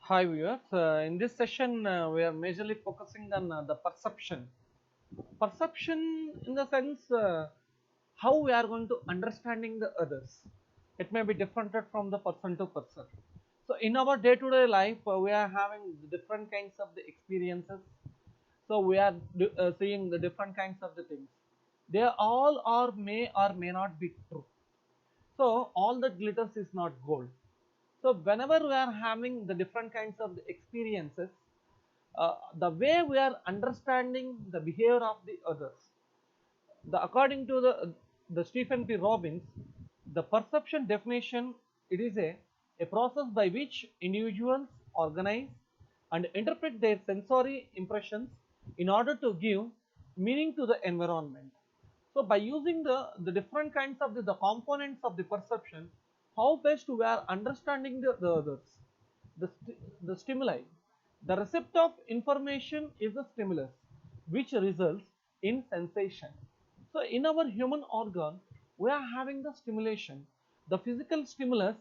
Hi viewers, in this session we are majorly focusing on the perception. Perception in the sense how we are going to understanding the others. It may be different from the person to person. So in our day-to-day life we are having different kinds of the experiences. So we are seeing the different kinds of the things. They all are may or may not be true. So all that glitters is not gold. So whenever we are having the different kinds of the experiences, the way we are understanding the behavior of the others, according to the Stephen P. Robbins, the perception definition, it is a process by which individuals organize and interpret their sensory impressions in order to give meaning to the environment. So by using the different kinds of the components of the perception, how best we are understanding the others, the stimuli. The receipt of information is the stimulus, which results in sensation. So in our human organ, we are having the stimulation, the physical stimulus,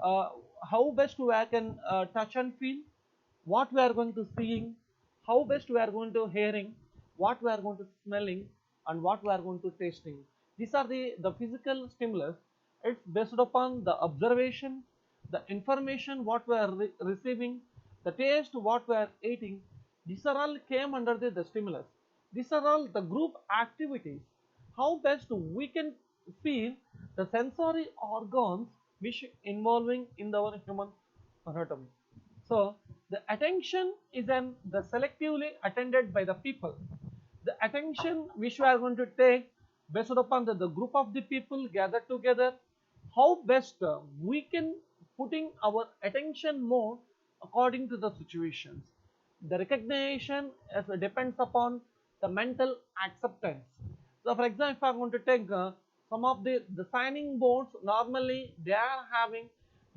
uh, how best we can touch and feel, what we are going to seeing, how best we are going to hearing, what we are going to smelling, and what we are going to tasting. These are the physical stimulus. It's based upon the observation, the information what we are receiving, the taste what we are eating. These are all came under the stimulus. These are all the group activities. How best we can feel the sensory organs which involving in our human anatomy. So the attention is the selectively attended by the people. The attention which we are going to take based upon the group of the people gathered together, how best we can putting our attention more according to the situations. The recognition depends upon the mental acceptance. So for example, if I want to take some of the signing boards, normally they are having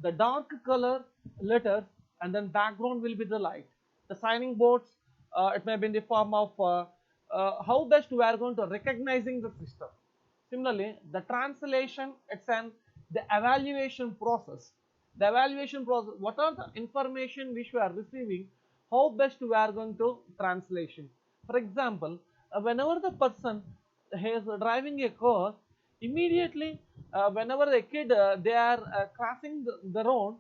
the dark color letters and then background will be the light. The signing boards, it may be in the form of how best we are going to recognizing the system. Similarly, the translation, it's an the evaluation process. The evaluation process, what are the information which we are receiving, how best we are going to translation. For example, whenever the person is driving a car, immediately whenever a kid they are crossing the road,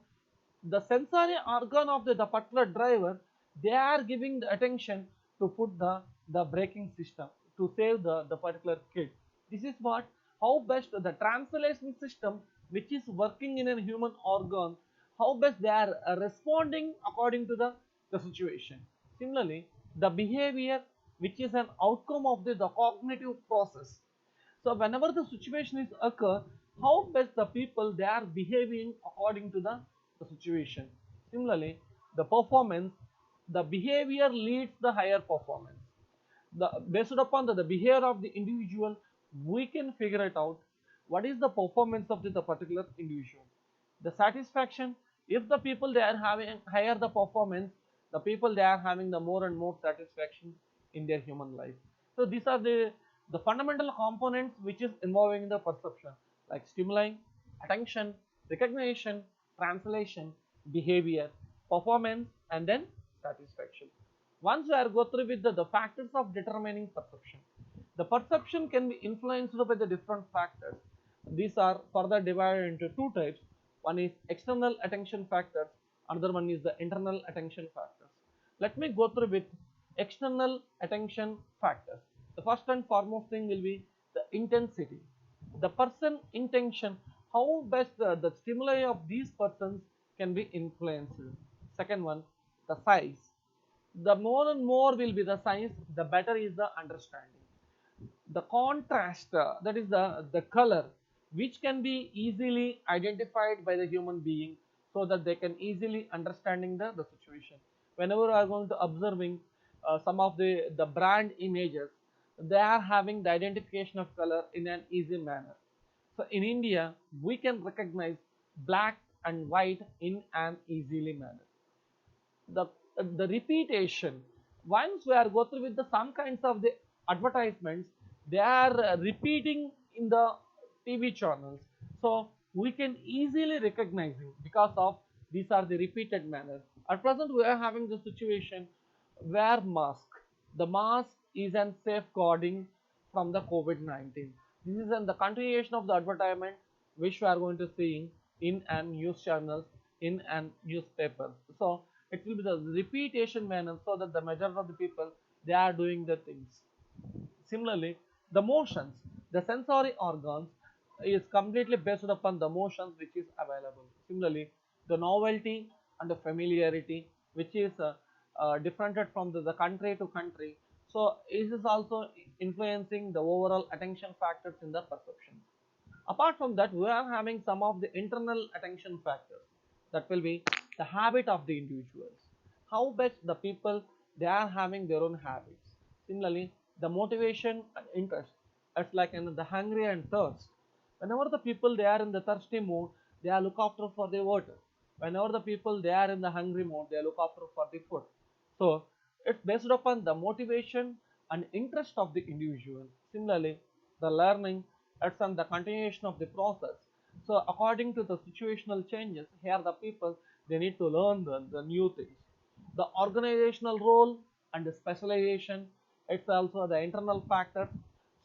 the sensory organ of the particular driver, they are giving the attention to put the braking system to save the particular kid. This is what how best the translation system which is working in a human organ, how best they are responding according to the situation. Similarly, the behavior which is an outcome of the cognitive process. So whenever the situation is occur, how best the people they are behaving according to the situation. Similarly, the performance, the behavior leads the higher performance. Based upon the behavior of the individual, we can figure it out what is the performance of the particular individual. The satisfaction, if the people they are having higher the performance, the people they are having the more and more satisfaction in their human life. So these are the fundamental components which is involving the perception, like stimuli, attention, recognition, translation, behavior, performance, and then satisfaction. Once we are go through with the factors of determining perception, the perception can be influenced by the different factors. These are further divided into two types. One is external attention factors, another one is the internal attention factors. Let me go through with external attention factors. The first and foremost thing will be the intensity. The person intention, how best the stimuli of these persons can be influenced. Second one, the size. The more and more will be the size, the better is the understanding. The contrast, that is the color, which can be easily identified by the human being, so that they can easily understanding the situation. Whenever we are going to observing some of the brand images, they are having the identification of color in an easy manner. So in India, we can recognize black and white in an easily manner. The repetition, once we are go through with the some kinds of the advertisements, they are repeating in the TV channels, so we can easily recognizing because of these are the repeated manner. At present, we are having the situation where the mask is an safeguarding from the COVID-19. This is the continuation of the advertisement which we are going to see in an news channels, in an newspaper. So it will be the repetition manner so that the majority of the people they are doing the things. Similarly, the motions, the sensory organs is completely based upon the motions which is available. Similarly, the novelty and the familiarity which is differentiated from the country to country. So this is also influencing the overall attention factors in the perception. Apart from that, we are having some of the internal attention factors that will be the habit of the individuals. How best the people they are having their own habits. Similarly, the motivation and interest. It's like in the hungry and thirst. Whenever the people they are in the thirsty mood, they are look after for the water. Whenever the people they are in the hungry mood, they look after for the food. So it's based upon the motivation and interest of the individual. Similarly, the learning it's on the continuation of the process. So according to the situational changes, here the people they need to learn the new things. The organizational role and the specialization, it's also the internal factors.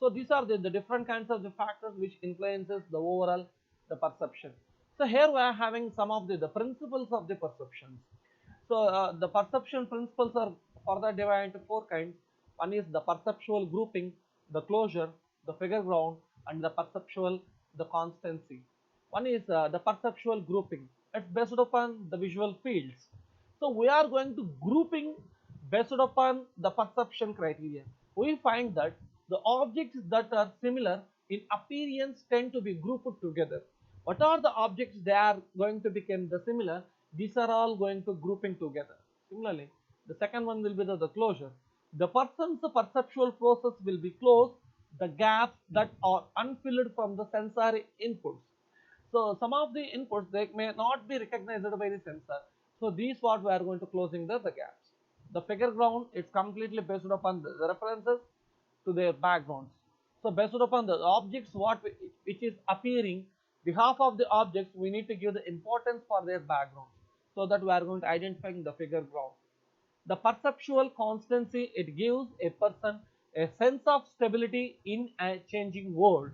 So these are the different kinds of the factors which influences the overall the perception. So here we are having some of the principles of the perceptions. So the perception principles are further divided into four kinds. One is the perceptual grouping, the closure, the figure ground, and the perceptual the constancy. One is the perceptual grouping. It's based upon the visual fields. So we are going to grouping based upon the perception criteria. We find that the objects that are similar in appearance tend to be grouped together. What are the objects they are going to become the similar? These are all going to grouping together. Similarly, the second one will be the closure. The person's perceptual process will be closed the gaps that are unfilled from the sensory inputs. So some of the inputs they may not be recognized by the sensor. So these what we are going to closing the gaps. The figure ground is completely based upon the references to their backgrounds. So based upon the objects which is appearing, behalf of the objects we need to give the importance for their background. So that we are going to identifying the figure ground. The perceptual constancy it gives a person a sense of stability in a changing world.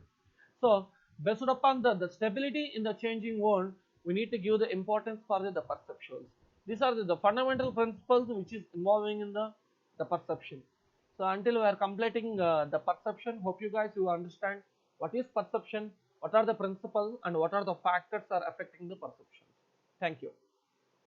So based upon the stability in the changing world, we need to give the importance for the perceptuals. These are the fundamental principles which is involving in the perception. So until we are completing the perception, hope you guys you understand what is perception, what are the principles and what are the factors are affecting the perception. Thank you.